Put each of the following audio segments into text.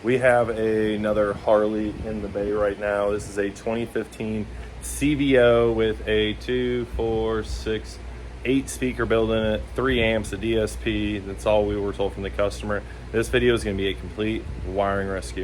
We have another Harley in the bay right now. This is a 2015 CVO with a 2, 4, 6, 8 speaker build in it, 3 amps, a DSP. That's all we were told from the customer. This video is going to be a complete wiring rescue.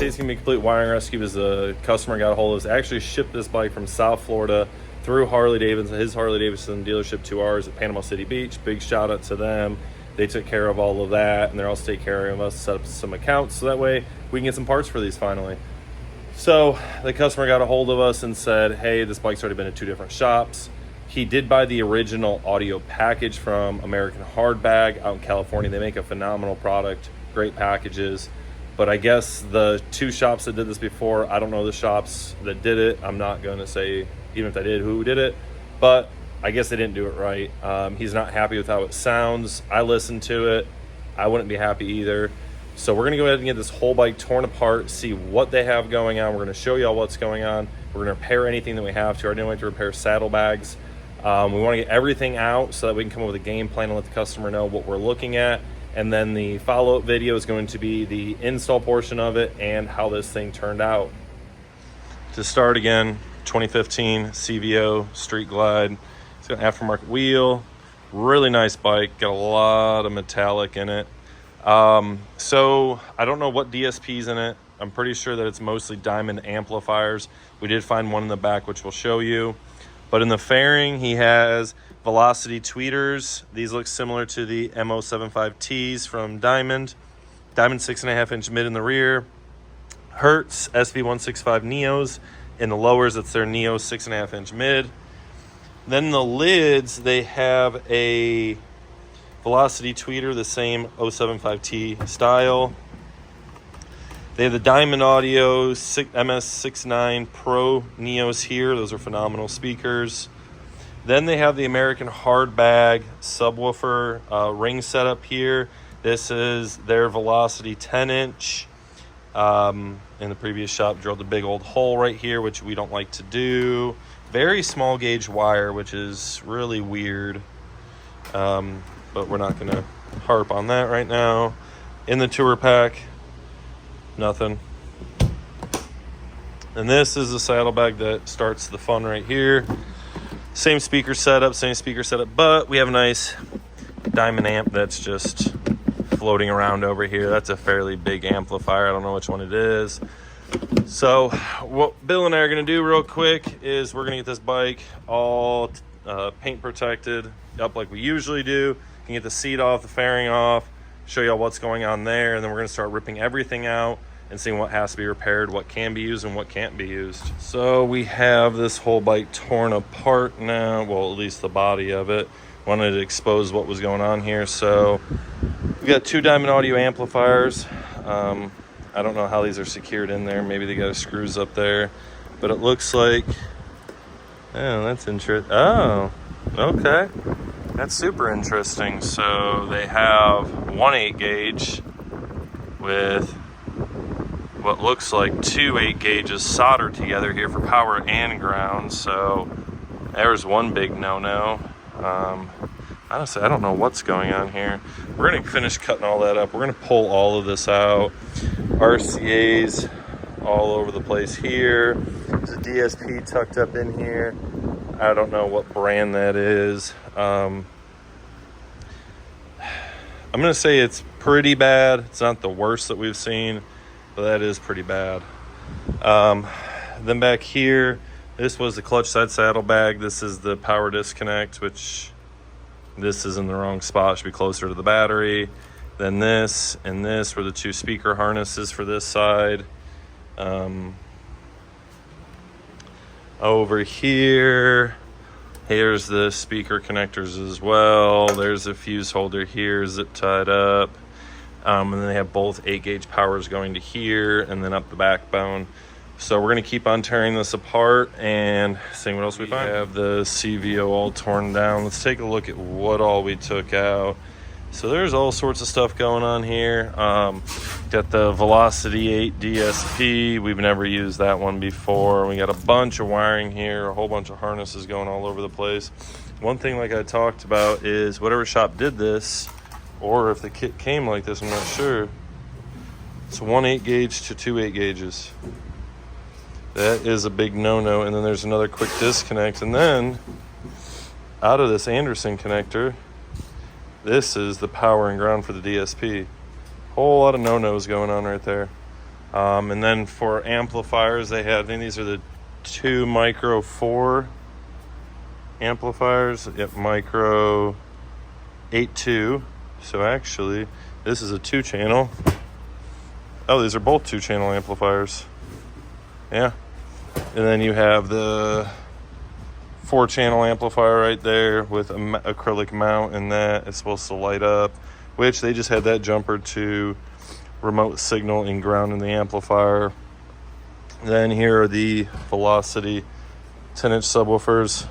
It's gonna be a complete wiring rescue because the customer got a hold of us. Actually shipped this bike from South Florida through Harley Davidson, his Harley Davidson dealership to ours at Panama City Beach. Big shout out to them. They took care of all of that, and they're also taking care of us, set up some accounts so that way we can get some parts for these finally. So the customer got a hold of us and said, hey, this bike's already been at 2 different shops. He did buy the original audio package from American Hardbag out in California. They make a phenomenal product, great packages. But I guess the 2 shops that did this before, I don't know the shops that did it. I'm not going to say, even if I did, who did it. But I guess they didn't do it right. He's not happy with how it sounds. I listened to it. I wouldn't be happy either. So we're going to go ahead and get this whole bike torn apart, see what they have going on. We're going to show you all what's going on. We're going to repair anything that we have to. I didn't want to repair saddlebags. We want to get everything out so that we can come up with a game plan and let the customer know what we're looking at. And then the follow-up video is going to be the install portion of it and how this thing turned out. To start again, 2015 CVO Street Glide. It's got an aftermarket wheel. Really nice bike. Got a lot of metallic in it. So I don't know what DSP's in it. I'm pretty sure that it's mostly diamond amplifiers. We did find one in the back, which we'll show you. But in the fairing, he has Velocity tweeters. These look similar to the MO75Ts from Diamond. Diamond 6.5-inch mid in the rear. Hertz SV165 Neos. In the lowers, it's their Neo 6.5-inch mid. Then the lids, they have a Velocity tweeter, the same 075T style. They have the Diamond Audio MS69 Pro Neos here. Those are phenomenal speakers. Then they have the American Hardbag subwoofer ring setup here. This is their Velocity 10-inch. In the previous shop, drilled a big old hole right here, which we don't like to do. Very small gauge wire, which is really weird. But we're not going to harp on that right now. In the tour pack, nothing. And this is the saddlebag that starts the fun right here. Same speaker setup, but we have a nice diamond amp that's just floating around over here. That's a fairly big amplifier. I don't know which one it is. So what Bill and I are going to do real quick is we're going to get this bike all paint protected up like we usually do. You can get the seat off, the fairing off, show you all what's going on there, and then we're going to start ripping everything out and seeing what has to be repaired, what can be used, and what can't be used. So we have this whole bike torn apart now, well, at least the body of it. Wanted to expose what was going on here. So we got 2 Diamond Audio amplifiers. I don't know how these are secured in there. Maybe they got screws up there, but it looks like, oh, that's interesting. Oh, okay. That's super interesting. So they have 1 8-gauge with what looks like 2 8-gauges soldered together here for power and ground. So there's one big no-no. Honestly, I don't know what's going on here. We're going to finish cutting all that up. We're going to pull all of this out. RCA's all over the place here. There's a DSP tucked up in here. I don't know what brand that is. I'm going to say it's pretty bad. It's not the worst that we've seen, but that is pretty bad. Then back here, this was the clutch side saddlebag. This is the power disconnect, which this is in the wrong spot. Should be closer to the battery. Then this and this were the 2 speaker harnesses for this side. Over here, here's the speaker connectors as well. There's a fuse holder here, zip tied up. And then they have both 8-gauge powers going to here and then up the backbone. So we're going to keep on tearing this apart and seeing what else we find. We have the CVO all torn down. Let's take a look at what all we took out. So there's all sorts of stuff going on here. Got the Velocity 8 DSP. We've never used that one before. We got a bunch of wiring here, a whole bunch of harnesses going all over the place. One thing, like I talked about, is whatever shop did this, or if the kit came like this, I'm not sure. It's 1 8-gauge to 2 8-gauges. That is a big no-no. And then there's another quick disconnect. And then out of this Anderson connector, this is the power and ground for the DSP. Whole lot of no-nos going on right there. And then for amplifiers, they have, and these are the 2 micro 4 amplifiers. Yep, micro 8.2. So actually, this is a 2-channel. Oh, these are both 2-channel amplifiers. Yeah. And then you have the 4-channel amplifier right there with an acrylic mount, and that is supposed to light up, which they just had that jumper to remote signal and ground in the amplifier. Then here are the Velocity 10-inch subwoofers.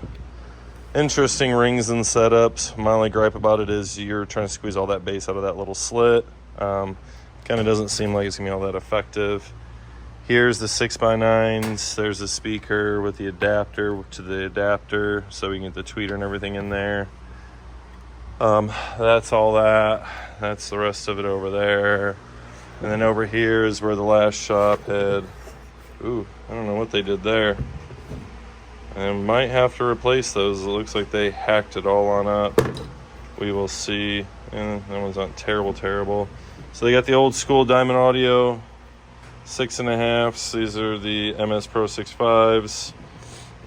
Interesting rings and setups. My only gripe about it is you're trying to squeeze all that bass out of that little slit. Kind of doesn't seem like it's gonna be all that effective. Here's the 6x9s. There's the speaker with the adapter to the adapter, so we can get the tweeter and everything in there. That's all that. That's the rest of it over there. And then over here is where the last shop had, ooh, I don't know what they did there. And might have to replace those. It looks like they hacked it all on up. We will see. And that one's not terrible. So they got the old school Diamond Audio 6.5s. These are the MS Pro 6.5s.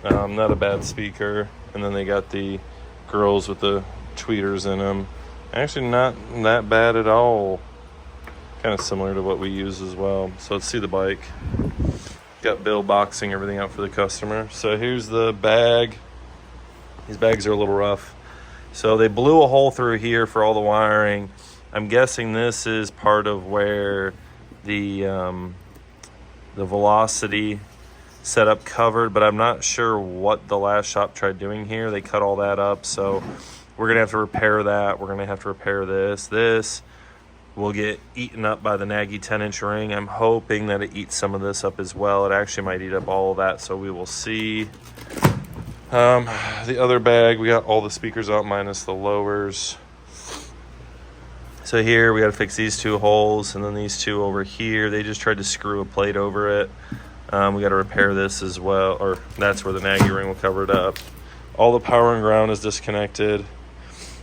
Not a bad speaker. And then they got the girls with the tweeters in them. Actually not that bad at all. Kind of similar to what we use as well. So let's see the bike. Got Bill boxing everything out for the customer. So here's the bag. These bags are a little rough. So they blew a hole through here for all the wiring. I'm guessing this is part of where the Velocity setup covered, but I'm not sure what the last shop tried doing here. They cut all that up, so we're gonna have to repair that. We're gonna have to repair this. This will get eaten up by the Nagy 10-inch ring. I'm hoping that it eats some of this up as well. It actually might eat up all of that, so we will see. The other bag, we got all the speakers out minus the lowers. So here we got to fix these 2 holes, and then these 2 over here. They just tried to screw a plate over it. We got to repair this as well, or that's where the Nagy ring will cover it up. All the power and ground is disconnected.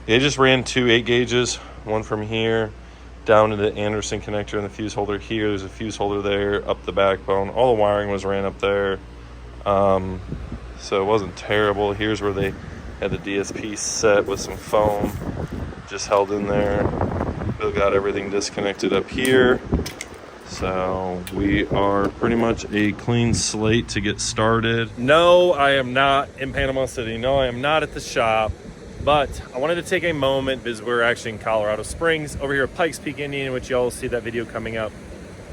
They just ran 2 8-gauges, one from here down to the Anderson connector and the fuse holder here. There's a fuse holder there, up the backbone. All the wiring was ran up there. So it wasn't terrible. Here's where they had the DSP set with some foam just held in there. Bill got everything disconnected up here. So we are pretty much a clean slate to get started. No, I am not in Panama City. No, I am not at the shop. But I wanted to take a moment because we're actually in Colorado Springs over here at Pikes Peak, Indiana, which y'all will see that video coming up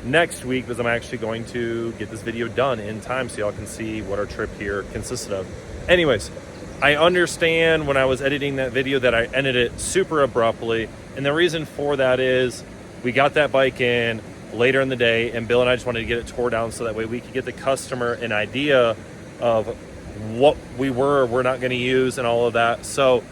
next week, because I'm actually going to get this video done in time so y'all can see what our trip here consisted of. Anyways, I understand when I was editing that video that I ended it super abruptly. And the reason for that is we got that bike in later in the day, and Bill and I just wanted to get it tore down so that way we could get the customer an idea of what we're not going to use and all of that. So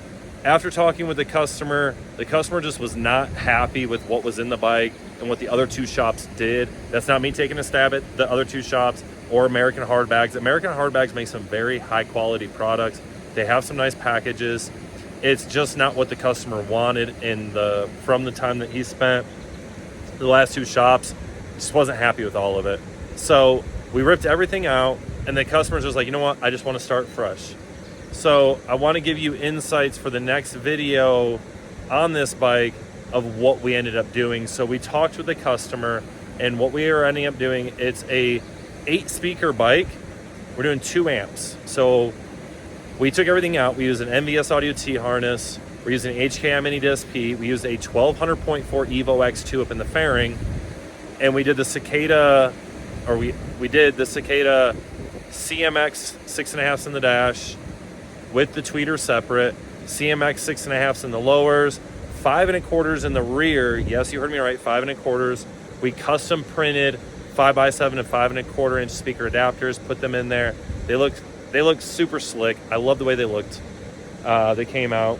after talking with the customer just was not happy with what was in the bike and what the other 2 shops did. That's not me taking a stab at the other 2 shops or American Hard Bags. American Hard Bags make some very high quality products. They have some nice packages. It's just not what the customer wanted from the time that he spent the last 2 shops. Just wasn't happy with all of it. So we ripped everything out, and the customer's just like, you know what? I just want to start fresh. So I want to give you insights for the next video on this bike of what we ended up doing. So we talked with the customer, and what we are ending up doing, it's a 8-speaker bike. We're doing 2 amps. So we took everything out. We used an MVS Audio T harness. We're using an HKI Mini DSP. We used a 1200.4 Evo X2 up in the fairing. And we did the Cicada, or we did the Cicada CMX 6.5s in the dash with the tweeter separate, CMX 6.5s in the lowers, 5 1/4 in the rear. Yes, you heard me right, 5 1/4. We custom printed 5x7 and 5 1/4 speaker adapters, put them in there. They look super slick. I love the way they looked. They came out.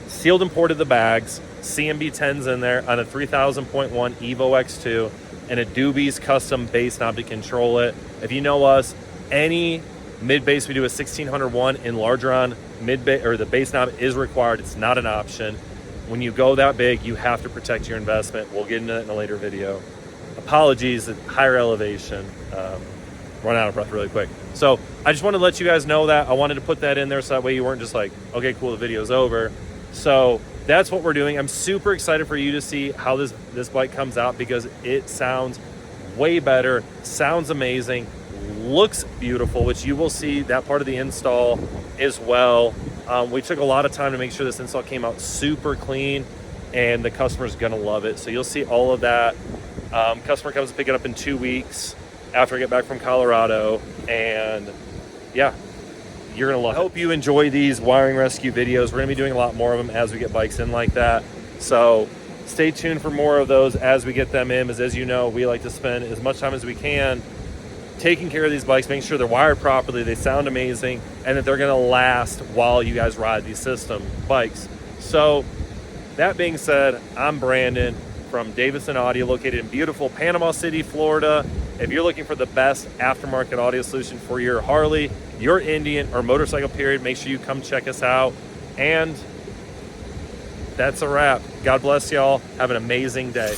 Sealed and ported the bags. CMB 10s in there on a 3000.1 Evo X2 and a Doobie's custom bass knob to control it. If you know us, any mid bass we do a 1601 in larger on mid bass, or the bass knob is required. It's not an option. When you go that big, you have to protect your investment. We'll get into that in a later video. Apologies at higher elevation. Run out of breath really quick. So I just wanted to let you guys know that. I wanted to put that in there so that way you weren't just like, okay, cool, the video's over. So that's what we're doing. I'm super excited for you to see how this bike comes out, because it sounds way better, sounds amazing, looks beautiful, which you will see that part of the install as well. We took a lot of time to make sure this install came out super clean, and the customer's gonna love it. So you'll see all of that. Customer comes to pick it up in 2 weeks after I get back from Colorado, and yeah, you're gonna love it. I hope you enjoy these wiring rescue videos. We're gonna be doing a lot more of them as we get bikes in like that. So stay tuned for more of those as we get them in, because as you know, we like to spend as much time as we can taking care of these bikes, making sure they're wired properly, they sound amazing, and that they're gonna last while you guys ride these system bikes. So that being said, I'm Brandon from Davidson Audio, located in beautiful Panama City, Florida. If you're looking for the best aftermarket audio solution for your Harley, your Indian, or motorcycle period, make sure you come check us out. And that's a wrap. God bless y'all. Have an amazing day.